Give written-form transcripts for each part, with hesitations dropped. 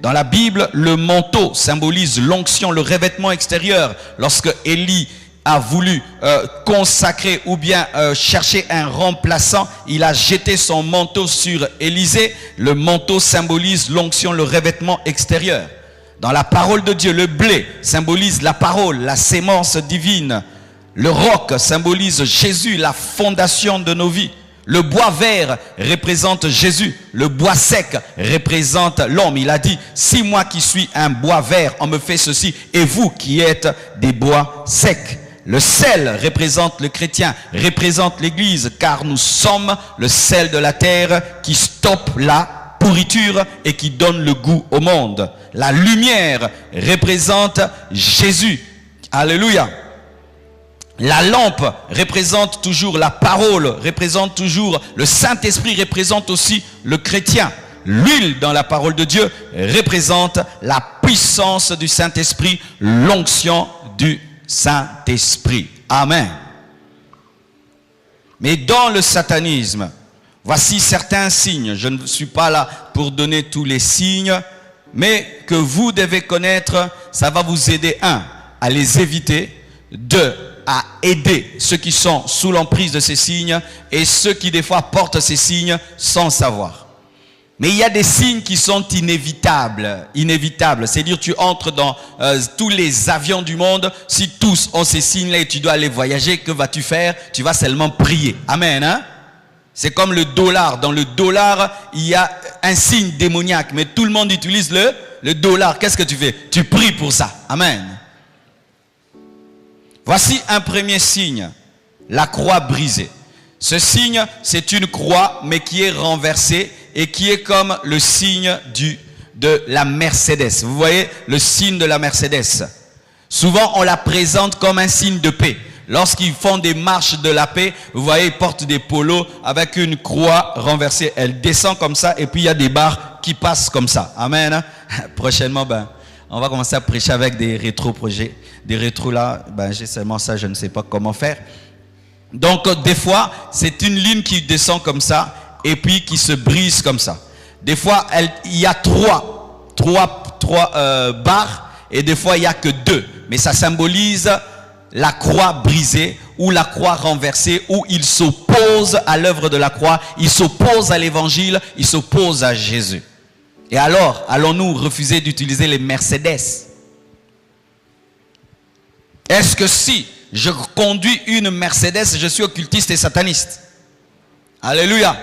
Dans la Bible, le manteau symbolise l'onction, le revêtement extérieur. Lorsque Élie a voulu consacrer ou bien chercher un remplaçant, il a jeté son manteau sur Élisée. Le manteau symbolise l'onction, le revêtement extérieur. Dans la parole de Dieu, le blé symbolise la parole, la sémence divine. Le roc symbolise Jésus, la fondation de nos vies. Le bois vert représente Jésus. Le bois sec représente l'homme. Il a dit, si moi qui suis un bois vert, on me fait ceci, et vous qui êtes des bois secs. Le sel représente le chrétien, représente l'église, car nous sommes le sel de la terre qui stoppe la pourriture et qui donne le goût au monde. La lumière représente Jésus. Alléluia. La lampe représente toujours la parole, représente toujours le Saint-Esprit, représente aussi le chrétien. L'huile dans la parole de Dieu représente la puissance du Saint-Esprit, l'onction du Saint-Esprit. Amen. Mais dans le satanisme, voici certains signes. Je ne suis pas là pour donner tous les signes, mais que vous devez connaître. Ça va vous aider, 1, à les éviter, 2, à aider ceux qui sont sous l'emprise de ces signes et ceux qui des fois portent ces signes sans savoir. Mais il y a des signes qui sont inévitables. C'est-à-dire tu entres dans tous les avions du monde, si tous ont ces signes-là et tu dois aller voyager, que vas-tu faire? Tu vas seulement prier. Amen. Hein? C'est comme le dollar. Dans le dollar, il y a un signe démoniaque, mais tout le monde utilise le dollar. Qu'est-ce que tu fais? Tu pries pour ça. Amen. Voici un premier signe, la croix brisée. Ce signe, c'est une croix, mais qui est renversée et qui est comme le signe de la Mercedes. Vous voyez, le signe de la Mercedes. Souvent, on la présente comme un signe de paix. Lorsqu'ils font des marches de la paix, vous voyez, ils portent des polos avec une croix renversée. Elle descend comme ça et puis il y a des barres qui passent comme ça. Amen. Prochainement, on va commencer à prêcher avec des rétro-projets. Des rétros là, j'ai seulement ça, je ne sais pas comment faire. Donc, des fois, c'est une ligne qui descend comme ça et puis qui se brise comme ça. Des fois, il y a trois barres et des fois, il n'y a que 2. Mais ça symbolise la croix brisée ou la croix renversée où il s'oppose à l'œuvre de la croix, il s'oppose à l'évangile, il s'oppose à Jésus. Et alors, allons-nous refuser d'utiliser les Mercedes? Est-ce que si je conduis une Mercedes, je suis occultiste et sataniste? Alléluia.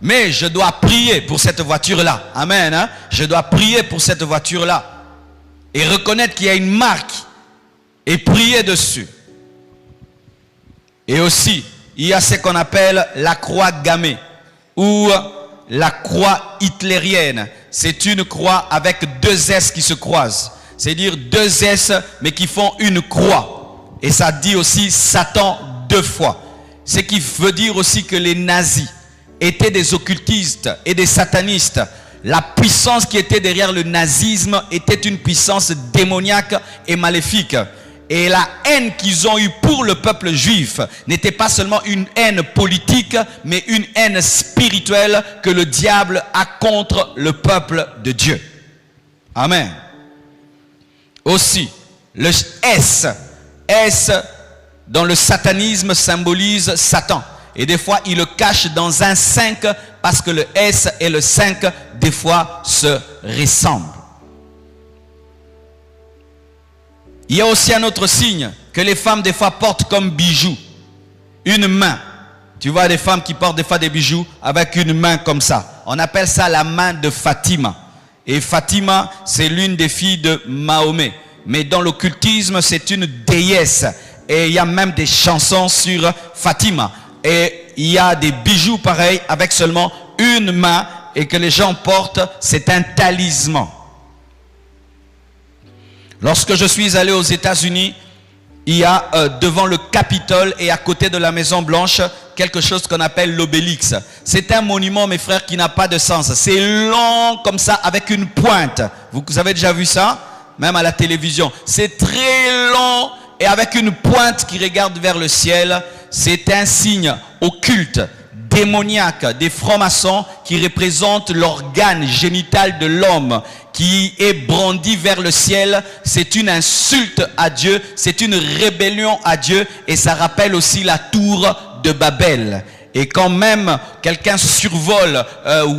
Mais je dois prier pour cette voiture-là. Amen. Hein? Je dois prier pour cette voiture-là. Et reconnaître qu'il y a une marque. Et prier dessus. Et aussi, il y a ce qu'on appelle la croix gammée. Ou la croix hitlérienne. C'est une croix avec 2 S qui se croisent. C'est-à-dire 2 S mais qui font une croix. Et ça dit aussi Satan 2 fois. Ce qui veut dire aussi que les nazis étaient des occultistes et des satanistes. La puissance qui était derrière le nazisme était une puissance démoniaque et maléfique. Et la haine qu'ils ont eue pour le peuple juif n'était pas seulement une haine politique, mais une haine spirituelle que le diable a contre le peuple de Dieu. Amen. Aussi, le S dans le satanisme symbolise Satan. Et des fois, il le cache dans un 5 parce que le S et le 5, des fois, se ressemblent. Il y a aussi un autre signe que les femmes, des fois, portent comme bijou. Une main. Tu vois des femmes qui portent des fois des bijoux avec une main comme ça. On appelle ça la main de Fatima. Et Fatima, c'est l'une des filles de Mahomet. Mais dans l'occultisme, c'est une déesse. Et il y a même des chansons sur Fatima. Et il y a des bijoux pareils avec seulement une main et que les gens portent, c'est un talisman. Lorsque je suis allé aux États-Unis, il y a devant le Capitole et à côté de la Maison Blanche, quelque chose qu'on appelle l'obélix. C'est un monument, mes frères, qui n'a pas de sens. C'est long comme ça avec une pointe. Vous avez déjà vu ça? Même à la télévision. C'est très long et avec une pointe qui regarde vers le ciel. C'est un signe occulte, démoniaque des francs-maçons qui représente l'organe génital de l'homme qui est brandi vers le ciel. C'est une insulte à Dieu, c'est une rébellion à Dieu et ça rappelle aussi la tour de Babel. Et quand même quelqu'un survole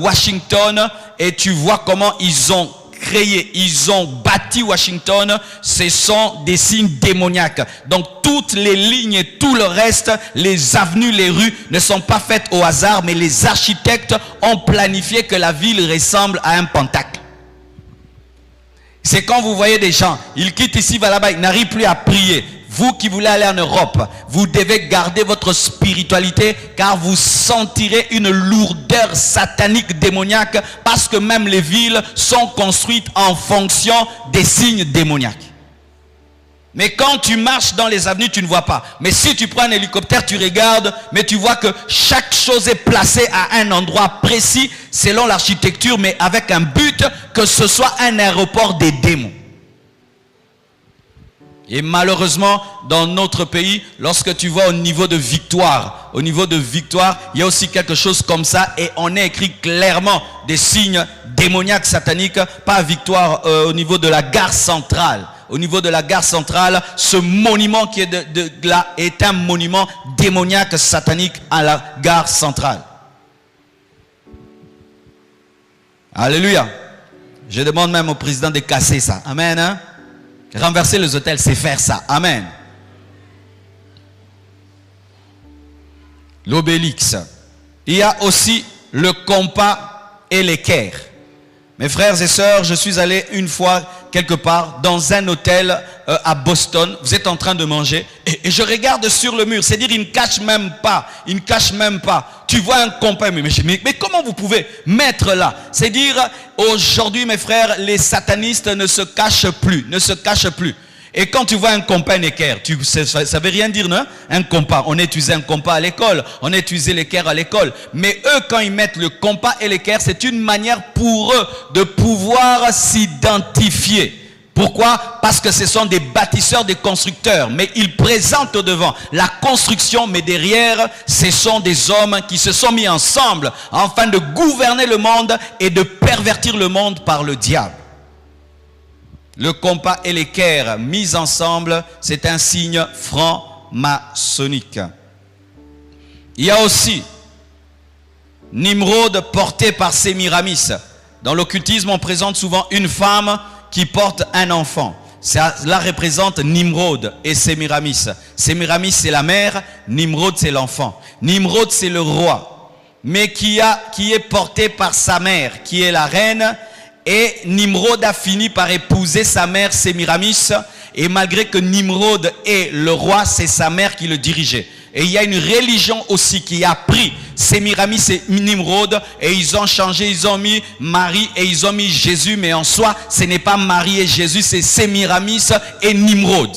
Washington et tu vois comment ils ont créé, ils ont bâti Washington, ce sont des signes démoniaques. Donc toutes les lignes et tout le reste, les avenues, les rues ne sont pas faites au hasard, mais les architectes ont planifié que la ville ressemble à un pentacle. C'est quand vous voyez des gens, ils quittent ici, va là-bas, ils n'arrivent plus à prier. Vous qui voulez aller en Europe, vous devez garder votre spiritualité car vous sentirez une lourdeur satanique démoniaque parce que même les villes sont construites en fonction des signes démoniaques. Mais quand tu marches dans les avenues, tu ne vois pas. Mais si tu prends un hélicoptère, tu regardes, mais tu vois que chaque chose est placée à un endroit précis selon l'architecture, mais avec un but que ce soit un aéroport des démons. Et malheureusement, dans notre pays, lorsque tu vois au niveau de Victoire, il y a aussi quelque chose comme ça et on a écrit clairement des signes démoniaques sataniques, pas à Victoire, au niveau de la gare centrale. Au niveau de la gare centrale, ce monument qui est de là est un monument démoniaque satanique à la gare centrale. Alléluia. Je demande même au président de casser ça. Amen. Hein? Renverser les hôtels, c'est faire ça. Amen. L'obélix. Il y a aussi le compas et l'équerre. Mes frères et sœurs, je suis allé une fois quelque part dans un hôtel à Boston. Vous êtes en train de manger et je regarde sur le mur. C'est-à-dire, il ne cache même pas. Il ne cache même pas. Tu vois un compas, mais comment vous pouvez mettre là? C'est-à-dire, aujourd'hui, mes frères, les satanistes ne se cachent plus. Ne se cachent plus. Et quand tu vois un compas, un équerre, ça veut rien dire, non? Un compas, on utilisait un compas à l'école, on utilisait l'équerre à l'école. Mais eux, quand ils mettent le compas et l'équerre, c'est une manière pour eux de pouvoir s'identifier. Pourquoi? Parce que ce sont des bâtisseurs, des constructeurs. Mais ils présentent au devant la construction, mais derrière, ce sont des hommes qui se sont mis ensemble afin de gouverner le monde et de pervertir le monde par le diable. Le compas et l'équerre mis ensemble, c'est un signe franc-maçonnique. Il y a aussi Nimrod porté par Sémiramis. Dans l'occultisme, on présente souvent une femme qui porte un enfant. Cela représente Nimrod et Sémiramis. Sémiramis, c'est la mère, Nimrod, c'est l'enfant. Nimrod, c'est le roi, mais qui est porté par sa mère, qui est la reine. Et Nimrod a fini par épouser sa mère Sémiramis. Et malgré que Nimrod est le roi, c'est sa mère qui le dirigeait. Et il y a une religion aussi qui a pris Sémiramis et Nimrod. Et ils ont changé, ils ont mis Marie et ils ont mis Jésus. Mais en soi, ce n'est pas Marie et Jésus, c'est Sémiramis et Nimrod.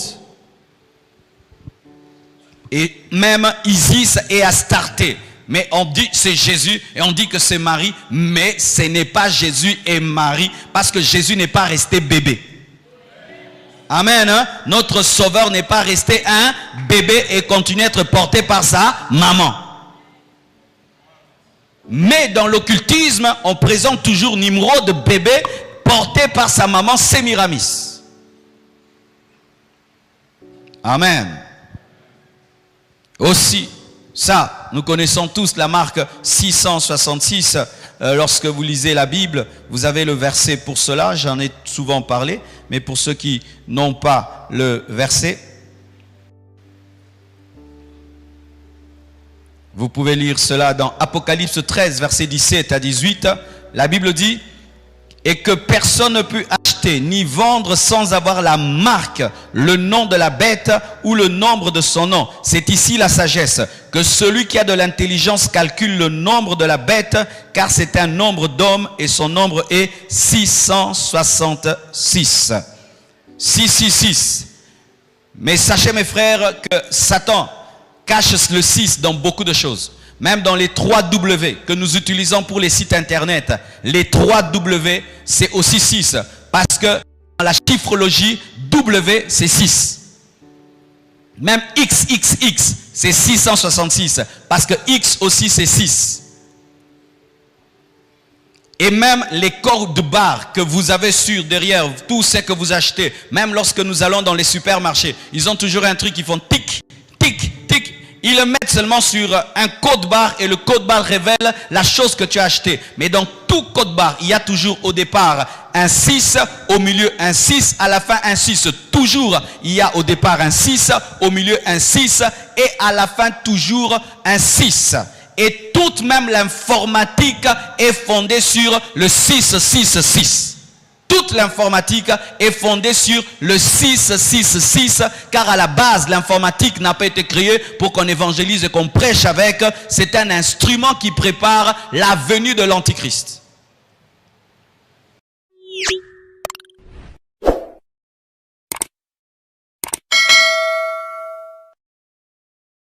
Et même Isis et Astarté. Mais on dit c'est Jésus et on dit que c'est Marie, mais ce n'est pas Jésus et Marie parce que Jésus n'est pas resté bébé. Amen. Hein? Notre sauveur n'est pas resté un bébé et continue à être porté par sa maman. Mais dans l'occultisme, on présente toujours Nimrod bébé porté par sa maman Sémiramis. Amen. Aussi, ça, nous connaissons tous la marque 666. Lorsque vous lisez la Bible, vous avez le verset pour cela. J'en ai souvent parlé. Mais pour ceux qui n'ont pas le verset, vous pouvez lire cela dans Apocalypse 13, verset 17 à 18. La Bible dit « Et que personne ne peut acheter ni vendre sans avoir la marque, le nom de la bête ou le nombre de son nom. » C'est ici la sagesse. Que celui qui a de l'intelligence calcule le nombre de la bête, car c'est un nombre d'hommes et son nombre est 666. 666. Mais sachez mes frères que Satan cache le 6 dans beaucoup de choses. Même dans les 3 W que nous utilisons pour les sites internet, les 3 W, c'est aussi 6. Parce que dans la chiffrologie, W, c'est 6. Même XXX, c'est 666. Parce que X aussi, c'est 6. Et même les cordes barres que vous avez sur derrière, tout ce que vous achetez, même lorsque nous allons dans les supermarchés, ils ont toujours un truc qui font tic, tic, tic. Ils le mettent seulement sur un code barre et le code barre révèle la chose que tu as acheté. Mais dans tout code barre, il y a toujours au départ un 6, au milieu un 6, à la fin un 6. Toujours, il y a au départ un 6, au milieu un 6 et à la fin toujours un 6. Et toute même l'informatique est fondée sur le 666. Toute l'informatique est fondée sur le 666, car à la base, l'informatique n'a pas été créée pour qu'on évangélise et qu'on prêche avec. C'est un instrument qui prépare la venue de l'Antichrist.